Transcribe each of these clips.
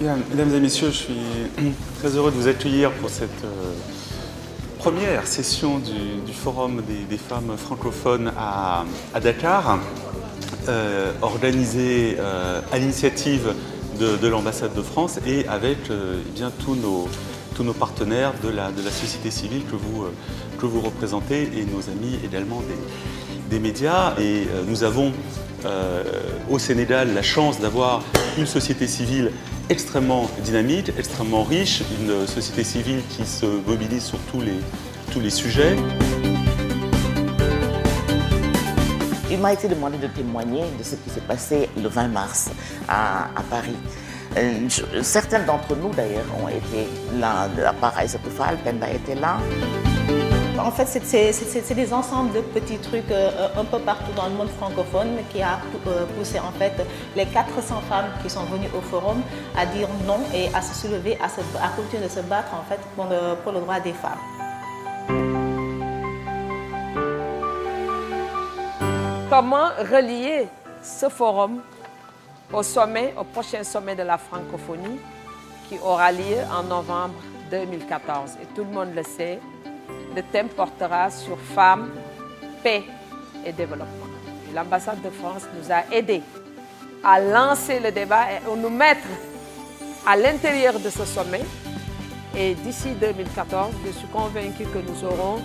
Bien, mesdames et messieurs, je suis très heureux de vous accueillir pour cette première session du Forum des femmes francophones à Dakar, organisée à l'initiative de l'ambassade de France et avec bien tous nos partenaires de la société civile que vous représentez et nos amis également des médias. Et nous avons au Sénégal la chance d'avoir une société civile extrêmement dynamique, extrêmement riche, une société civile qui se mobilise sur tous les sujets. Il m'a été demandé de témoigner de ce qui s'est passé le 20 mars à Paris. Certains d'entre nous d'ailleurs ont été là, à part Aïssatou Fall, Penda était là. En fait, c'est des ensembles de petits trucs un peu partout dans le monde francophone qui a poussé en fait les 400 femmes qui sont venues au forum à dire non et à se soulever, à continuer de se battre en fait pour le droit des femmes. Comment relier ce forum au prochain sommet de la francophonie qui aura lieu en novembre 2014. Et tout le monde le sait, le thème portera sur femmes, paix et développement. L'ambassade de France nous a aidés à lancer le débat et à nous mettre à l'intérieur de ce sommet. Et d'ici 2014, je suis convaincue que nous aurons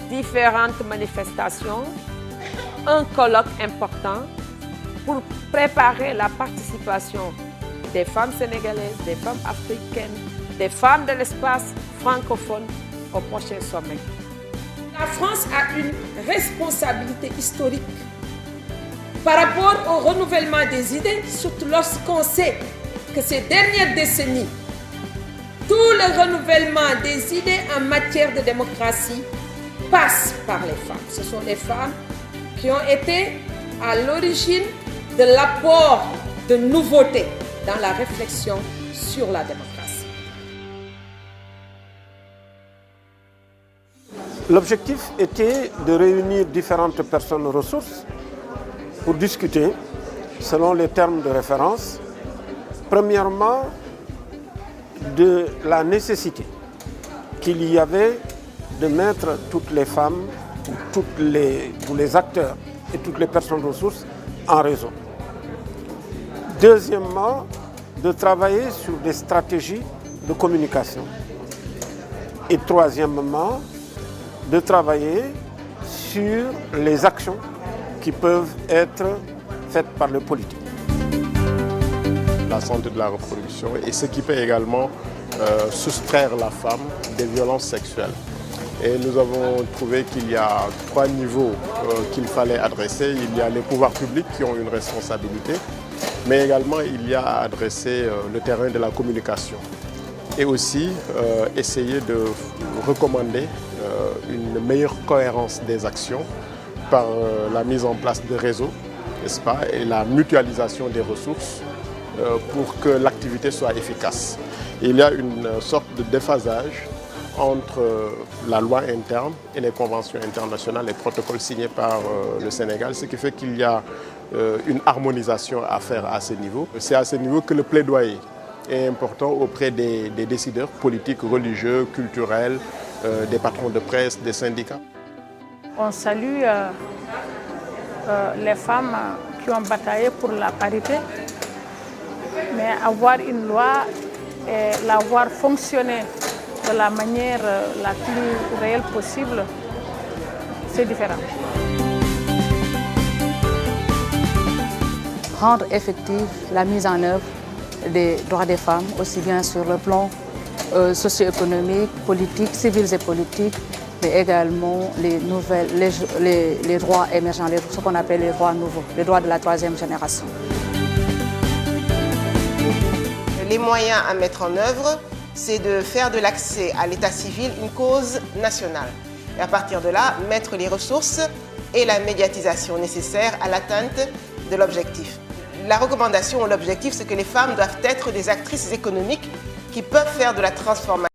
différentes manifestations, un colloque important pour préparer la participation des femmes sénégalaises, des femmes africaines, des femmes de l'espace francophone au prochain sommet. La France a une responsabilité historique par rapport au renouvellement des idées, surtout lorsqu'on sait que ces dernières décennies, tout le renouvellement des idées en matière de démocratie passe par les femmes. Ce sont les femmes qui ont été à l'origine de l'apport de nouveautés dans la réflexion sur la démocratie. L'objectif était de réunir différentes personnes ressources pour discuter selon les termes de référence. Premièrement, de la nécessité qu'il y avait de mettre toutes les femmes, tous les acteurs et toutes les personnes ressources en réseau. Deuxièmement, de travailler sur des stratégies de communication. Et troisièmement, de travailler sur les actions qui peuvent être faites par le politique. La santé de la reproduction et ce qui peut également soustraire la femme des violences sexuelles. Et nous avons trouvé qu'il y a 3 niveaux qu'il fallait adresser. Il y a les pouvoirs publics qui ont une responsabilité, mais également il y a à adresser le terrain de la communication. Et aussi essayer de recommander une meilleure cohérence des actions par la mise en place de réseaux, n'est-ce pas, et la mutualisation des ressources pour que l'activité soit efficace. Il y a une sorte de déphasage entre la loi interne et les conventions internationales, les protocoles signés par le Sénégal, ce qui fait qu'il y a une harmonisation à faire à ce niveau. C'est à ce niveau que le plaidoyer est important auprès des décideurs politiques, religieux, culturels, des patrons de presse, des syndicats. On salue les femmes qui ont bataillé pour la parité, mais avoir une loi et la voir fonctionner de la manière la plus réelle possible, c'est différent. Rendre effective la mise en œuvre des droits des femmes, aussi bien sur le plan socio-économique, politique, civils et politiques, mais également les droits émergents, ce qu'on appelle les droits nouveaux, les droits de la 3e génération. Les moyens à mettre en œuvre, c'est de faire de l'accès à l'état civil une cause nationale. Et à partir de là, mettre les ressources et la médiatisation nécessaires à l'atteinte de l'objectif. La recommandation ou l'objectif, c'est que les femmes doivent être des actrices économiques qui peuvent faire de la transformation.